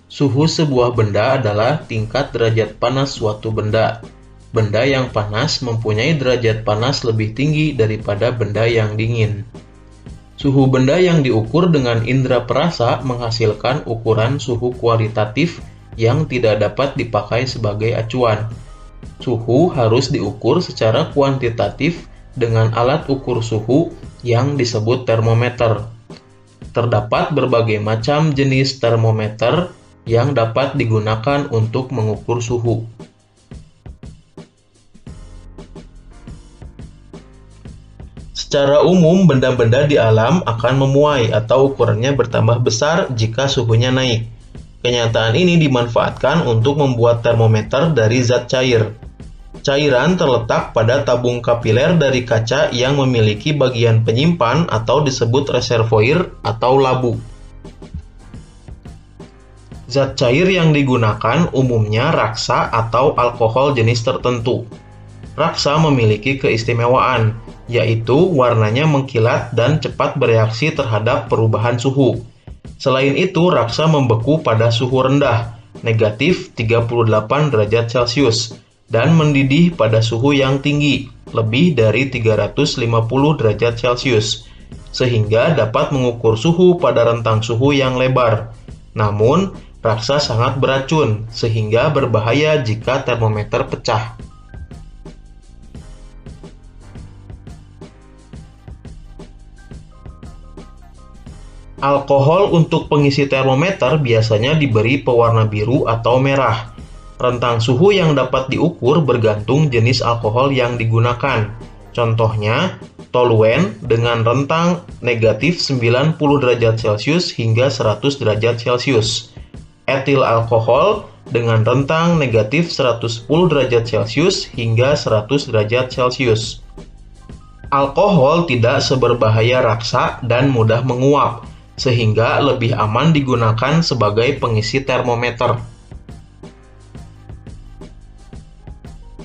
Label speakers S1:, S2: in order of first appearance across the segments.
S1: Suhu sebuah benda adalah tingkat derajat panas suatu benda. Benda yang panas mempunyai derajat panas lebih tinggi daripada benda yang dingin. Suhu benda yang diukur dengan indera perasa menghasilkan ukuran suhu kualitatif yang tidak dapat dipakai sebagai acuan. Suhu harus diukur secara kuantitatif dengan alat ukur suhu yang disebut termometer. Terdapat berbagai macam jenis termometer yang dapat digunakan untuk mengukur suhu. Secara umum, benda-benda di alam akan memuai atau ukurannya bertambah besar jika suhunya naik. Kenyataan ini dimanfaatkan untuk membuat termometer dari zat cair. Cairan terletak pada tabung kapiler dari kaca yang memiliki bagian penyimpan atau disebut reservoir atau labu. Zat cair yang digunakan umumnya raksa atau alkohol jenis tertentu. Raksa memiliki keistimewaan, yaitu warnanya mengkilat dan cepat bereaksi terhadap perubahan suhu. Selain itu, raksa membeku pada suhu rendah, negatif 38 derajat Celcius, dan mendidih pada suhu yang tinggi, lebih dari 350 derajat Celcius, sehingga dapat mengukur suhu pada rentang suhu yang lebar. Namun, raksa sangat beracun, sehingga berbahaya jika termometer pecah. Alkohol untuk pengisi termometer biasanya diberi pewarna biru atau merah. Rentang suhu yang dapat diukur bergantung jenis alkohol yang digunakan. Contohnya, toluen dengan rentang negatif 90 derajat Celcius hingga 100 derajat Celcius. Etil alkohol dengan rentang negatif 110 derajat Celcius hingga 100 derajat Celcius. Alkohol tidak seberbahaya raksa dan mudah menguap, sehingga lebih aman digunakan sebagai pengisi termometer.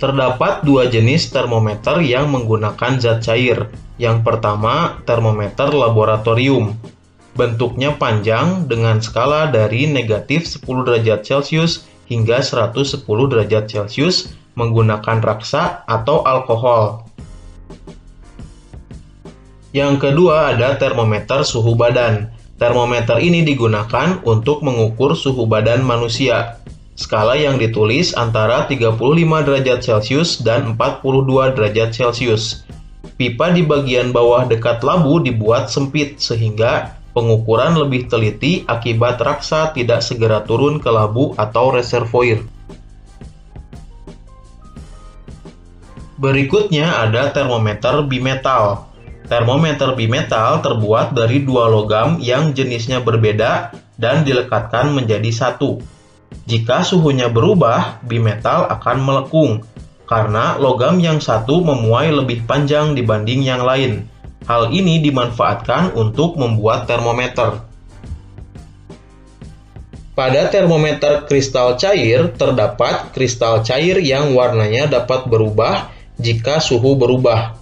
S1: Terdapat dua jenis termometer yang menggunakan zat cair. Yang pertama, termometer laboratorium. Bentuknya panjang dengan skala dari negatif 10 derajat Celcius hingga 110 derajat Celcius menggunakan raksa atau alkohol. Yang kedua ada termometer suhu badan. Termometer ini digunakan untuk mengukur suhu badan manusia. Skala yang ditulis antara 35 derajat Celcius dan 42 derajat Celcius. Pipa di bagian bawah dekat labu dibuat sempit sehingga pengukuran lebih teliti akibat raksa tidak segera turun ke labu atau reservoir. Berikutnya ada termometer bimetal. Termometer bimetal terbuat dari dua logam yang jenisnya berbeda dan dilekatkan menjadi satu. Jika suhunya berubah, bimetal akan melekung, karena logam yang satu memuai lebih panjang dibanding yang lain. Hal ini dimanfaatkan untuk membuat termometer. Pada termometer kristal cair, terdapat kristal cair yang warnanya dapat berubah jika suhu berubah.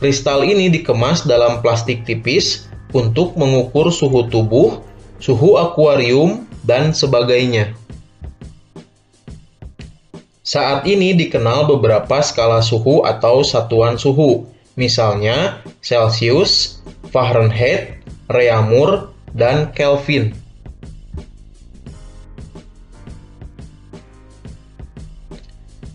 S1: Kristal ini dikemas dalam plastik tipis untuk mengukur suhu tubuh, suhu akuarium, dan sebagainya. Saat ini dikenal beberapa skala suhu atau satuan suhu, misalnya Celsius, Fahrenheit, Reaumur, dan Kelvin.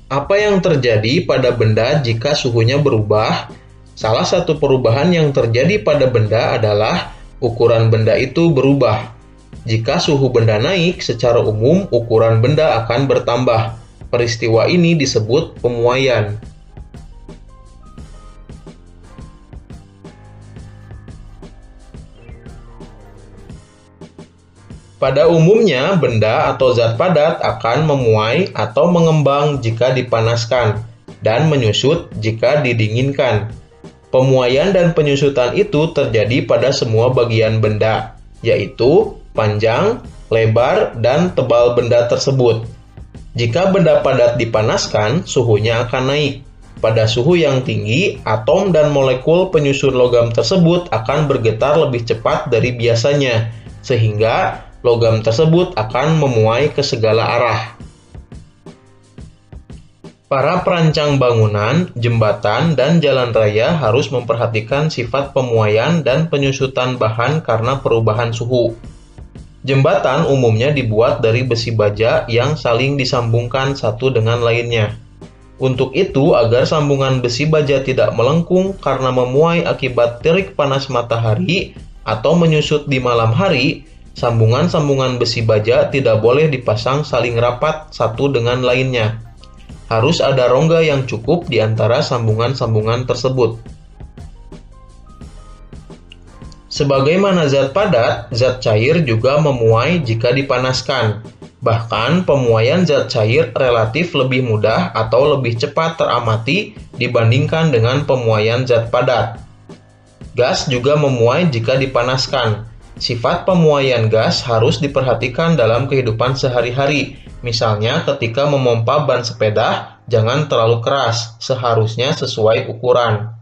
S1: Apa yang terjadi pada benda jika suhunya berubah? Salah satu perubahan yang terjadi pada benda adalah ukuran benda itu berubah. Jika suhu benda naik, secara umum ukuran benda akan bertambah. Peristiwa ini disebut pemuaian. Pada umumnya, benda atau zat padat akan memuai atau mengembang jika dipanaskan, dan menyusut jika didinginkan. Pemuaian dan penyusutan itu terjadi pada semua bagian benda, yaitu panjang, lebar, dan tebal benda tersebut. Jika benda padat dipanaskan, suhunya akan naik. Pada suhu yang tinggi, atom dan molekul penyusun logam tersebut akan bergetar lebih cepat dari biasanya, sehingga logam tersebut akan memuai ke segala arah. Para perancang bangunan, jembatan, dan jalan raya harus memperhatikan sifat pemuaian dan penyusutan bahan karena perubahan suhu. Jembatan umumnya dibuat dari besi baja yang saling disambungkan satu dengan lainnya. Untuk itu, agar sambungan besi baja tidak melengkung karena memuai akibat terik panas matahari atau menyusut di malam hari, sambungan-sambungan besi baja tidak boleh dipasang saling rapat satu dengan lainnya. Harus ada rongga yang cukup di antara sambungan-sambungan tersebut. Sebagaimana zat padat, zat cair juga memuai jika dipanaskan. Bahkan, pemuaian zat cair relatif lebih mudah atau lebih cepat teramati dibandingkan dengan pemuaian zat padat. Gas juga memuai jika dipanaskan. Sifat pemuaian gas harus diperhatikan dalam kehidupan sehari-hari. Misalnya ketika memompa ban sepeda, jangan terlalu keras, seharusnya sesuai ukuran.